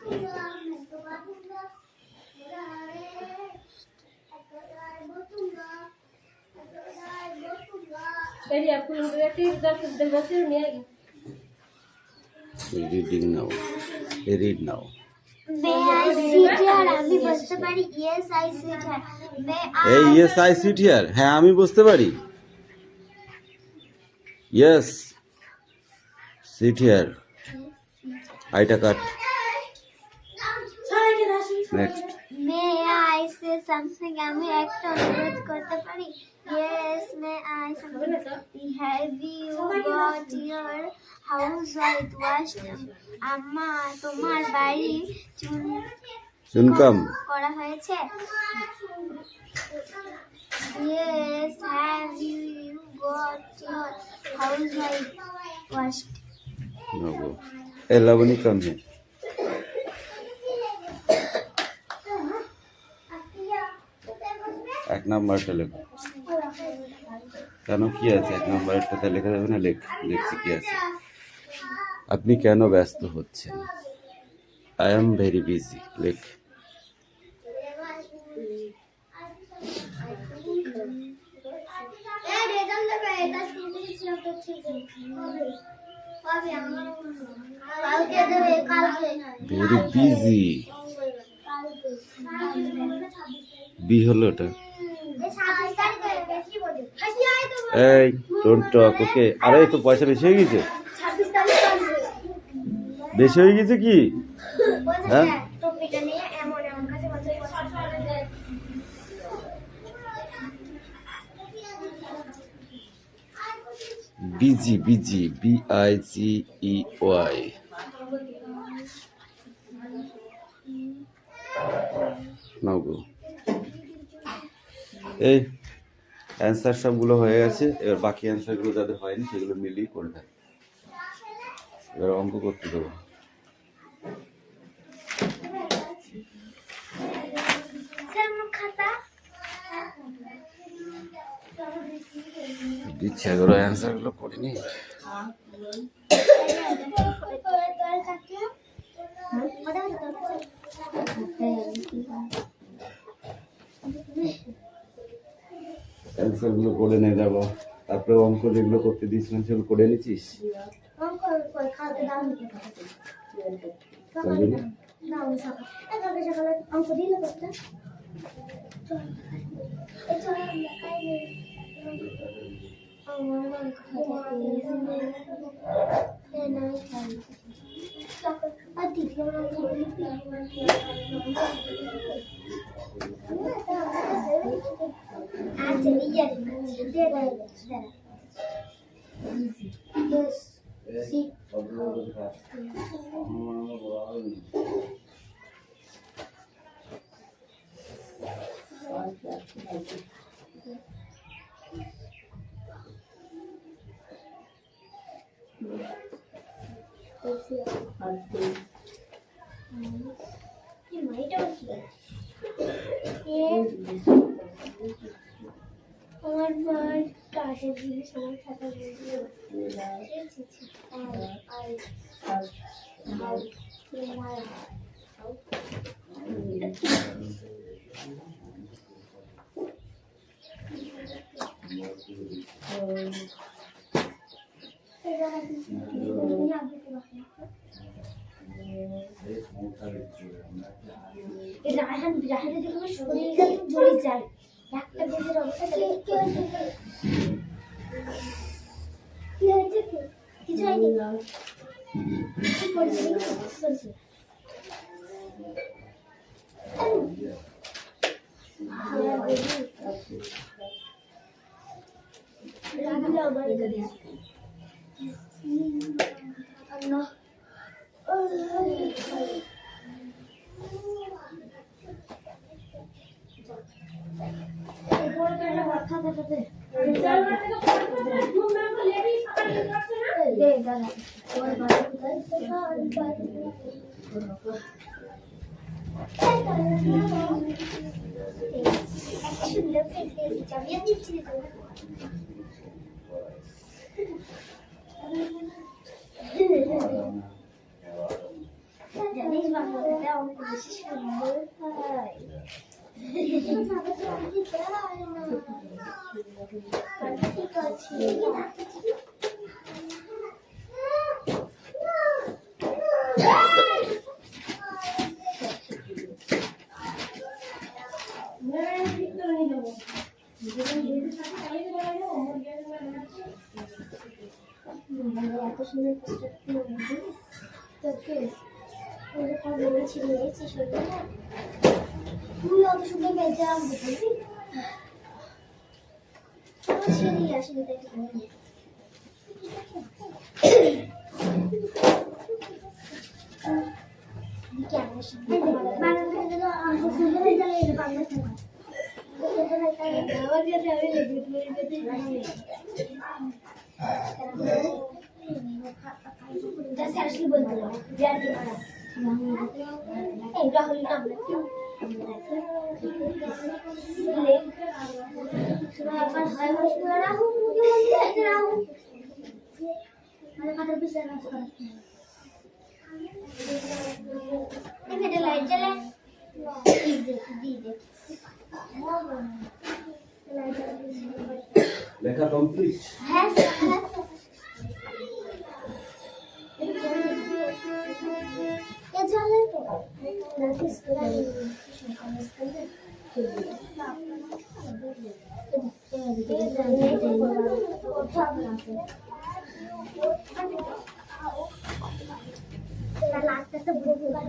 Reading now. Read now. May I sit here? আমি বসতে পারি? Yes, I sit here. May I? Yes, I sit here. হ্যাঁ আমি বসতে পারি। Yes, sit here. আইটা কাট। Next. May I say something? আমি একটা অনুরোধ করতে পারি? Yes, may I something? Have you got your house washed? আম্মা তোমার বাড়ি চুনকাম করা হয়েছে? Yes, have you got your house washed? No go. Lavani come here. এক নাম্বারটা লেখো। কেন কি আছে এক নাম্বারটাতে লেখা যাবে না? লিখছি কি আছে। আপনি কেন ব্যস্ত হচ্ছেন? I am very busy. লেখ। Very busy. বি হলো ওটা। এই ডোন্ট টক ওকে। আরে তো পয়সা বেশি হয়ে গেছে। বেশি হয়ে গেছে কি? হ্যাঁ বিজি বিজি BIGEY। নাও গো। এই অ্যান্সার সবগুলো হয়ে গেছে। এবার বাকি অ্যান্সারগুলো যাদের হয়নি সেগুলো মিলিয়ে করে দেয়। এবার অঙ্ক করতে দেবো। দিচ্ছে এগুলো অ্যান্সারগুলো করিনি। অ্যান্সারগুলো করে নিয়ে যাবো। তারপরে অঙ্ক যেগুলো করতে দিয়েছিলাম সেগুলো করে নিচ্ছিস? আমার মার কাছে জিনিস আমার খাতা রাহানের দেখে শরীরটা জ্বলে যায়। একটা বেজের অবস্থা কি হয়েছে? কিছু হয়নি। কি করছি? জানিস বাংলা অনেক বেশি সুন্দর হয়। ঠিক আছে। এত সুন্দর তোকে বলেছি নিয়েছি শুনবে না, তুই অত সুন্দর বেঁচে আসবি ছেড়েই আসেনি তাই রাহুল নাম লাইট জ্বালা লেখা কমপ্লিট। হ্যাঁ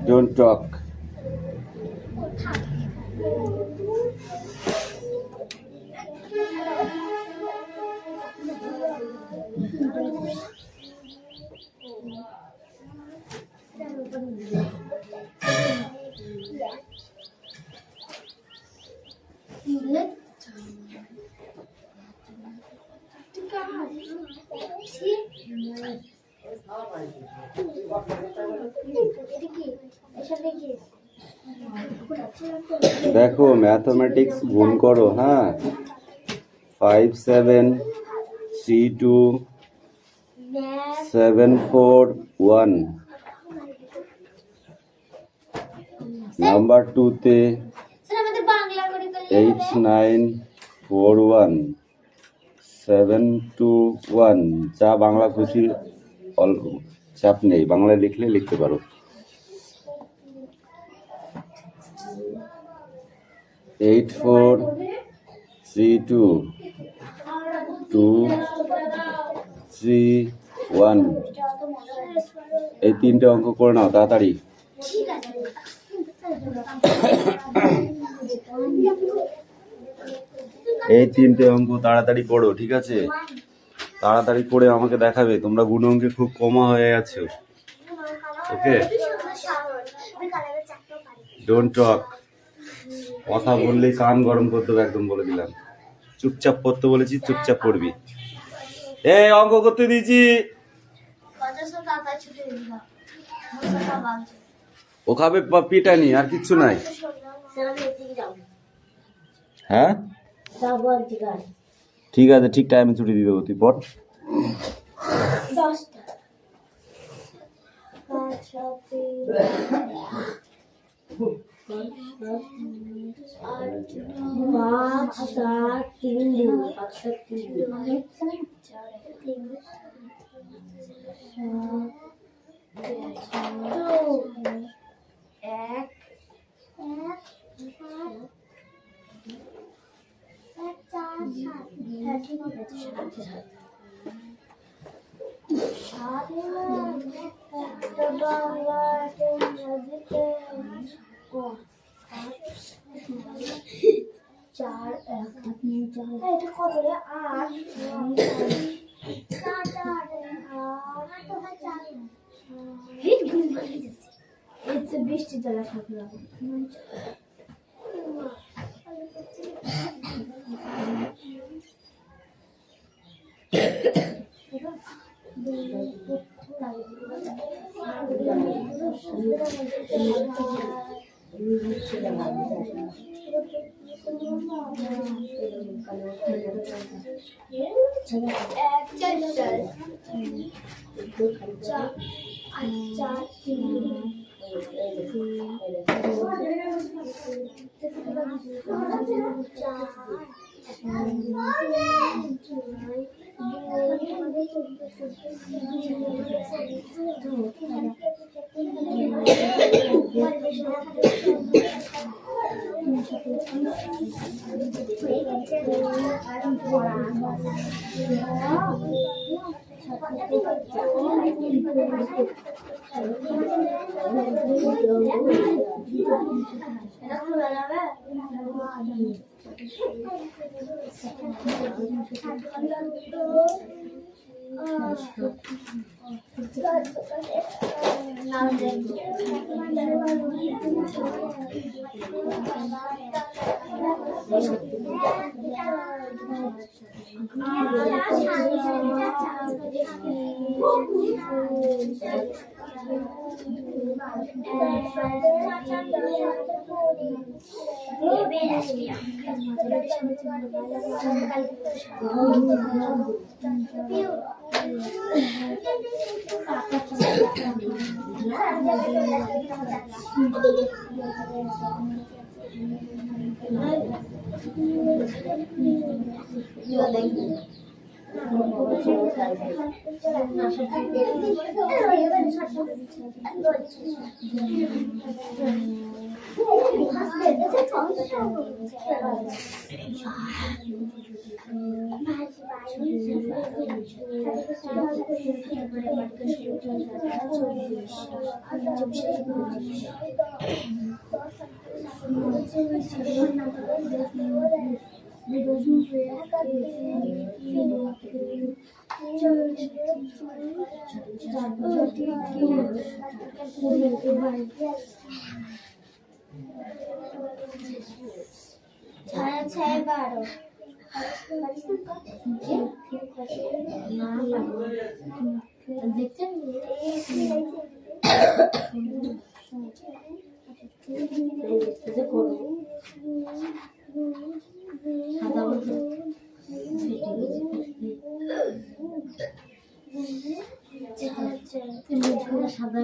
Don't talk. দেখো ম্যাথমেটিক্স গুণ করো। হ্যাঁ, 5 7 3 2 7 4 1 নাম্বার 2 তে 8 9 4 1 7 2 1 যা বাংলা খুশি চাপ নেই, বাংলায় লিখলে লিখতে পারো। 8 4 3 2 2 3 1 এই তিনটে অঙ্ক করে নাও তাড়াতাড়ি। এই তিনটে অঙ্ক তাড়াতাড়ি পড়ো, ঠিক আছে? তাড়াতাড়ি পড়ে আমাকে দেখাবে। তোমরা গুণ অঙ্কে খুব কমা হয়ে গেছো। ওকে, ডোন্ট টক। কথা বললেই কান গরম করতে হবে, একদম বলে দিলাম। চুপচাপ পড়তে বলেছি, চুপচাপ পড়বি। এই অঙ্ক করতে দিয়েছি। ও খাবে পিটানি, আর কিচ্ছু নাই। হ্যাঁ ঠিক আছে, ঠিক টাইমে ছুটি দিয়ে দেবো। তুই পড়। বৃষ্টি জ্বালা থাকলো। छाया छाया बारो দেখছেন সাদা সাদা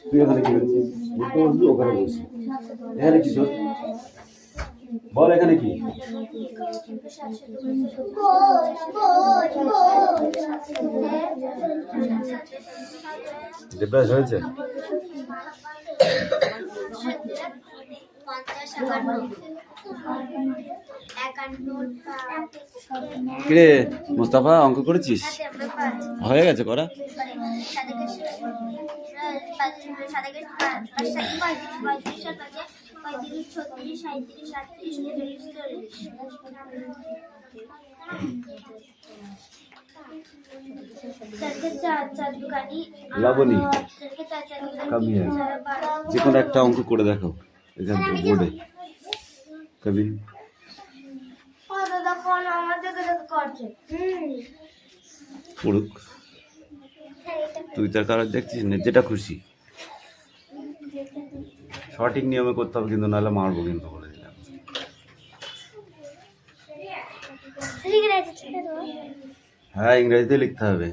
তুই এখানে কি করছিস? বুঝতে পারছিস? ওখানে বসে এখানে কি তোর? বল এখানে কি? ডিপ্রেস হয়েছে? কিরে মুস্তাফা, অঙ্ক করেছিস? হয়ে গেছে করা? লাবণী, কামি যে কোনো একটা অঙ্ক করে দেখাও এখান থেকে বোর্ডে। কবি পড়ুক, তুই তার কারণ দেখছিস না, যেটা খুশি সঠিক নিয়মে করতে হবে কিন্তু, নাহলে মারবো কিন্তু, বলে দিলাম। হ্যাঁ, ইংরেজিতে লিখতে হবে,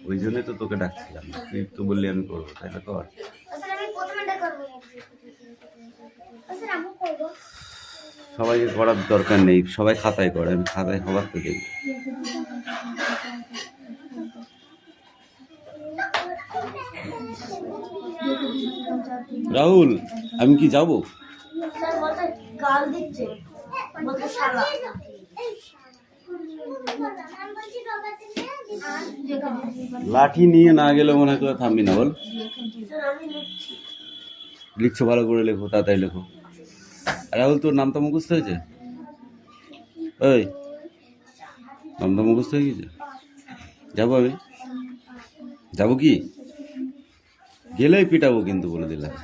ওই জন্যই তো তোকে ডাকছিলাম। তুই তো বললি আমি করবো, তাহলে কর। সবাইকে করার দরকার নেই, সবাই খাতায় করে, আমি খাতায় খবর তো দেখি। রাহুল, আমি কি যাবো? লাঠি নিয়ে না গেলে মনে হয় থামবি না, বল। লিখছো, ভালো করে লেখো, তাড়াতাড়ি লেখো। রাহুল, তোর নামটা মুখস্থ হয়েছে? ওই নামটা মুখস্থ হয়ে গেছে? যাবো আমি, যাবো কি? গেলেই পিটাবো কিন্তু, বলে দিলাম।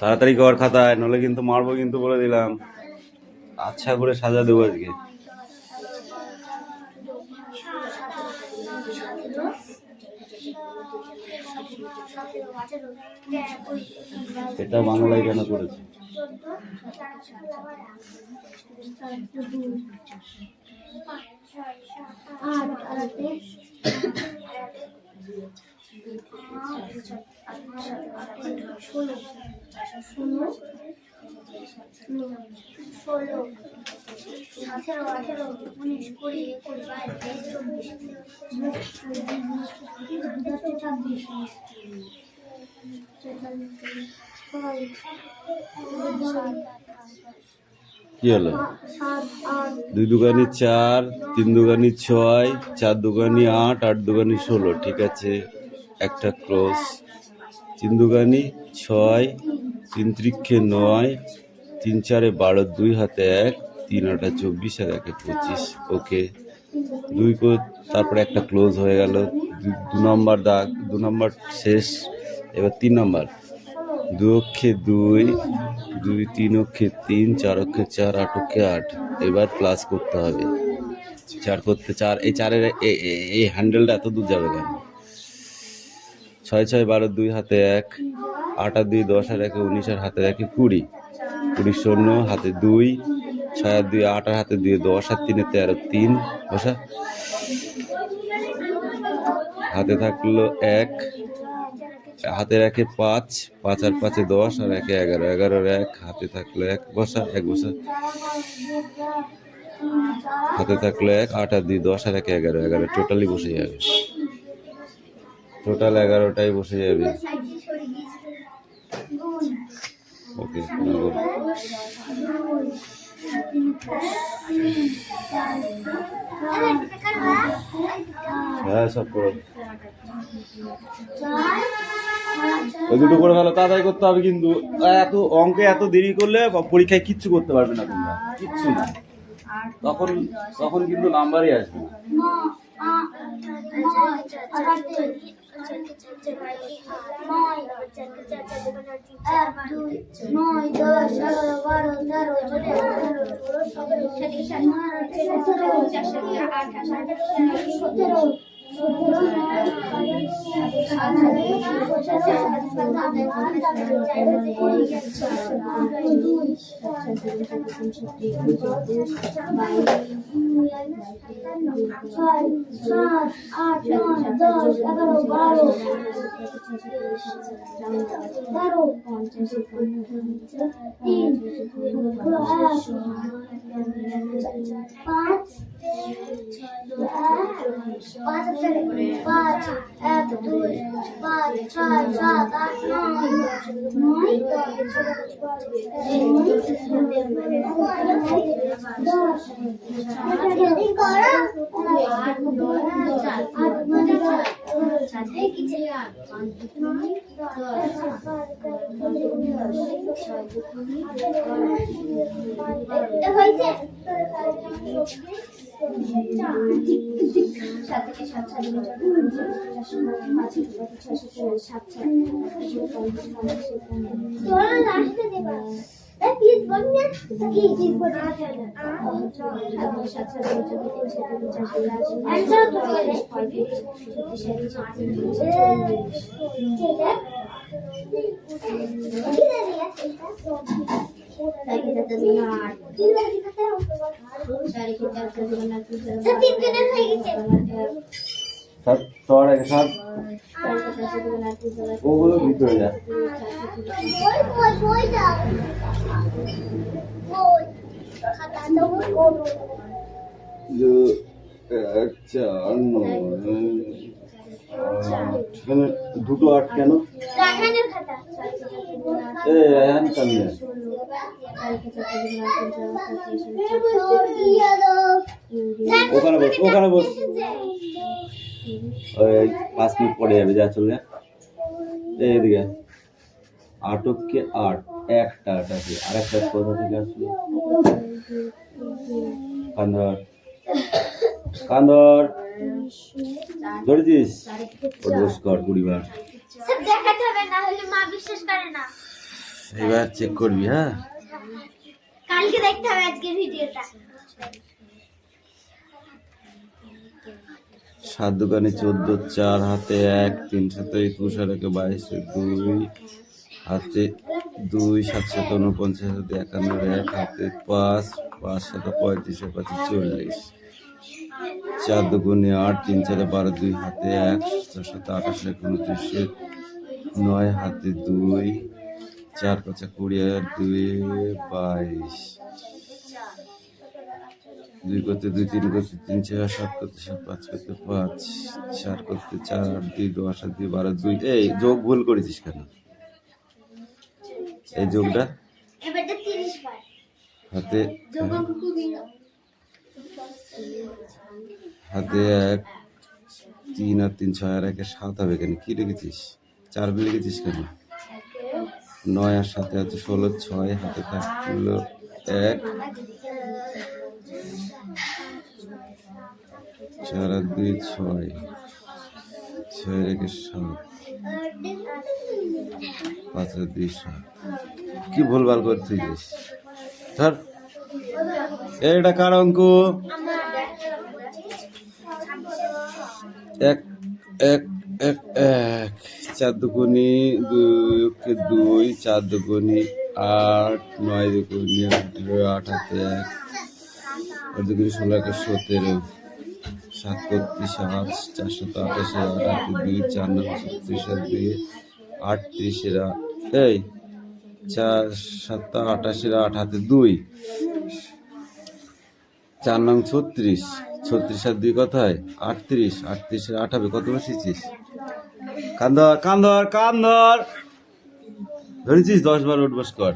তাড়াতাড়ি কর খাতায়, নলে কিন্তু মারবো কিন্তু, বলে দিলাম। আচ্ছা করে সাজা দেবো আজকে। এটা বাংলায় কেন করেছে? কি হলো? 2 দুগানি 4, 3 দুগানি 6, 4 দুগানি 8, 8 দুগানি 16, ঠিক আছে, একটা ক্রস। 3 দুগানি 6, 3 ত্রিক্ষে 9, 3 4 12, 2 হাতে 1, 3 8 24 আর 1 25। ওকে, তারপরে একটা ক্লোজ হয়ে গেল। 2 নম্বর দাগ, 2 নম্বর শেষ। এবার 3 নম্বর, 2 অক্ষে 2, 2 3 অক্ষে 3, 4 অক্ষে 4, 8 অক্ষে 8। এবার প্লাস করতে হবে। 4 করতে 4, এই 4-এর এই হ্যান্ডেলটা এত দূর যাবে কেন? 6 6 12, 2 হাতে 1, 8 আর 2 10, আর 1 19, আর হাতে 1 20, 20 শূন্য, হাতে 2, 6 আর 2 8, আর হাতে 2 10, আর 3 13, 3 বসা। হাতে থাকলো 1, হাতের 1-এ 5, 5 আর 5-এ 10, আর 1-এ 11, 11 আর 1, হাতে থাকলো 1 বসা, 1 বসা। হাতে থাকলো 1, 8 আর 2 10, আর 1-এ 11, 11 টোটালি বসে যাবে। টোটাল 11টাই বসে যাবে। ওকে, হ্যাঁ সব করো। ওই দুটো করে ভালো তাড়াতাড়ি করতে হবে, কিন্তু এত অঙ্কে এত দেরি করলে পরীক্ষায় কিচ্ছু করতে পারবে না তোমরা, কিচ্ছু না। তখন কিন্তু নাম্বারই আসবে না। 7 ওগুলো ভিতরে যা। দুটো 8 কেন? ওখানে বস, ওখানে বস। 5 মিনিট পরে যাবে, যা চলে এইদিকে। 8 অক্ষে 8, একটা 8 আছে, আর একটা কোথা থেকে আসলো? কান্দর কান্দর ধরেছিস? পরিষ্কার 20 বার। এবার চেক করবি। হ্যাঁ, কালকে দেখতে হবে আজকের ভিডিওটা। 7 দোকানে 14, 4 হাতে 1, 3 7 21, আর 1 22, 2 হাতে 2, 7 7 49, হাতে 51, 1 হাতে 5, 5 7 35, 5 40, 4 দুগুণে 8, 3 4 12, 2 হাতে 1, 4 7 28, 29, 9 হাতে 2, 4 5 20, 2 22, 2 করতে 2, 3 করতে 3, 4 7 করতে 7, 5 করতে 5, 4 করতে 4, 8 2 10, 8 2 12, 2। এই যোগ ভুল করেছিস কেন? এই যোগটা এবারটা 30 বার হাতে হাতে 1, 3 আর 3 6, আর 1 7 হবে কেন? কি লিখেছিস? 4 লিখেছিস কেন? 9 আর 7 আছে 16, 6 হাতে থাকলো 1, 4 আর 2 6, 6 আর 1 7, 5 আর 2 7। কি ভুলভাল করছিস ধর। এটা কার অঙ্ক? 1 1 1 1। 4 দুগুণি 2 2, 4 দুগুণি 8, 9 দুগুণি 18, 8 হাতে 1, 8 দুগুণি 16, 17, 7 করতে 7, 4 7 28, 8 হাতে 2, 4 9 36 আর 2 38, এই 4 7 28, 8 হাতে 2, 4 9 36, 36 আর 2 কত হয়? 38, 38 আর 8 হবে। কত বসেছিস? কান্দর কান্দর কান্দর ধরেছিস? 10 বার উঠবস কর।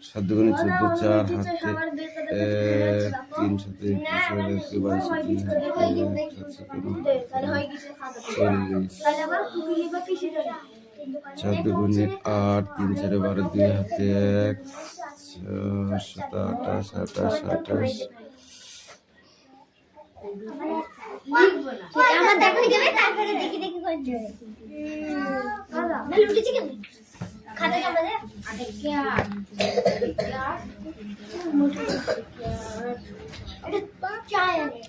7 দুগুণে 14, 4 হাতে 1, 3 7 22, 4 দুগুণে 8, 3 4 12, 2 হাতে 1, 4 7 28, 28, 28। আমার দেখো যাবে, তারপরে দেখি দেখি করে যাবে। না লুটেছি কেন? খাতা জমা দে। এটা চায় আনে।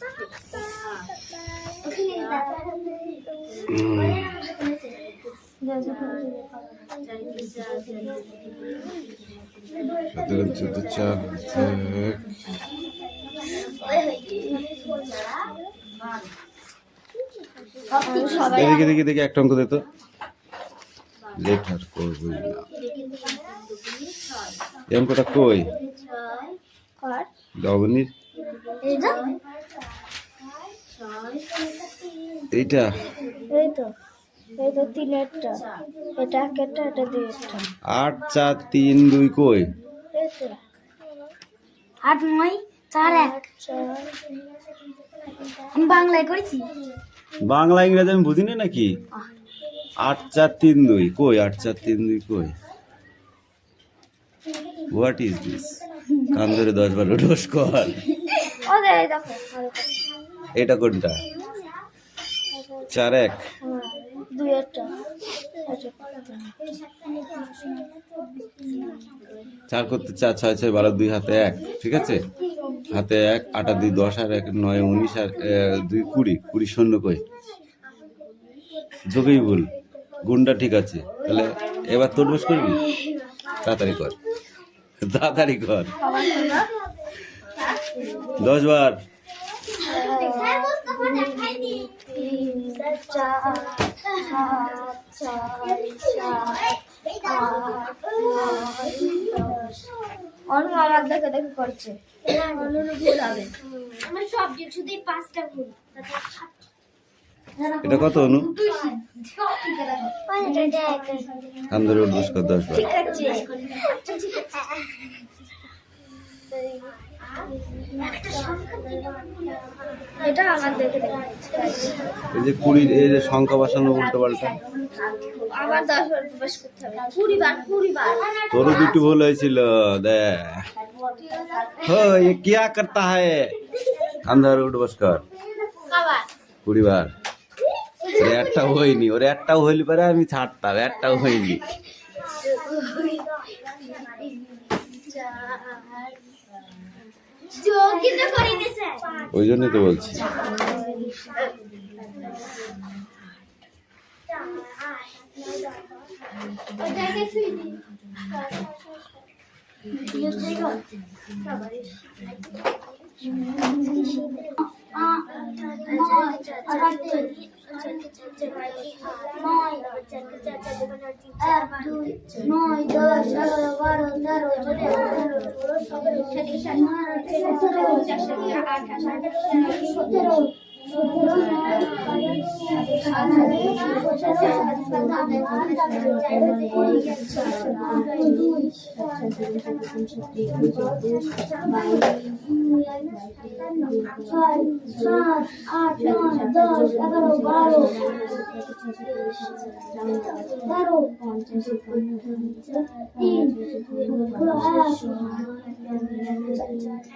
ওখানে দেখি দেখি দেখি একটা অঙ্ক দে তো। লেটার করবই না। এই অঙ্কটা কই? দবনির এইটা, এই তো 3-টা, এটা 1টা, এটা 2টা। 8 4 3 2 কই? 8 9 4 1। আমি বাংলায় করেছি। বাংলা ইংরেজি আমি বুঝিনি নাকি? 8 4 3 2 কই? 8 4 3 2 কই? What is this? কান ধরে 10 বার উঠোস কর। এটা কোনটা? 4 1 2টা। 4 করতে 4 6 6 12 2 হাতে 1, ঠিক আছে? হাতে 1, 8 2 10 আর 1 9 19 আর 2 20, 20 শূন্য কই? যোগই ভুল, গুণটা ঠিক আছে। তাহলে এবার তোর বস করবি? তাড়াতাড়ি কর, তাড়াতাড়ি কর। 10 বার। দেখে দেখে করছে। আমার সাবজেক্ট শুধুই 5টা ভুল। এটা কত অনু? আন্দরে উঠবস কর 10 বার। ঠিক আছে। এটা আমার দেখে দেখে। এই যে 20 এই যে সংখ্যা বসানো উল্টো পাল্টা। আমার 10 বার বস করতে হবে। 20 বার 20 বার। তোরও দুটো ভুল হয়েছিল দে। हो ये क्या करता है? अंदर उठ बस कर। 20 বার। ওর একটাও হয়নি, ওর একটাও হইলে পরে আমি ছাড়তাম, একটাও হয়নি। ওই জন্যই তো বলছি।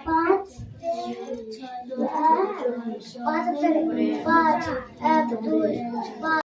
পাঁচ, 5 1 2 5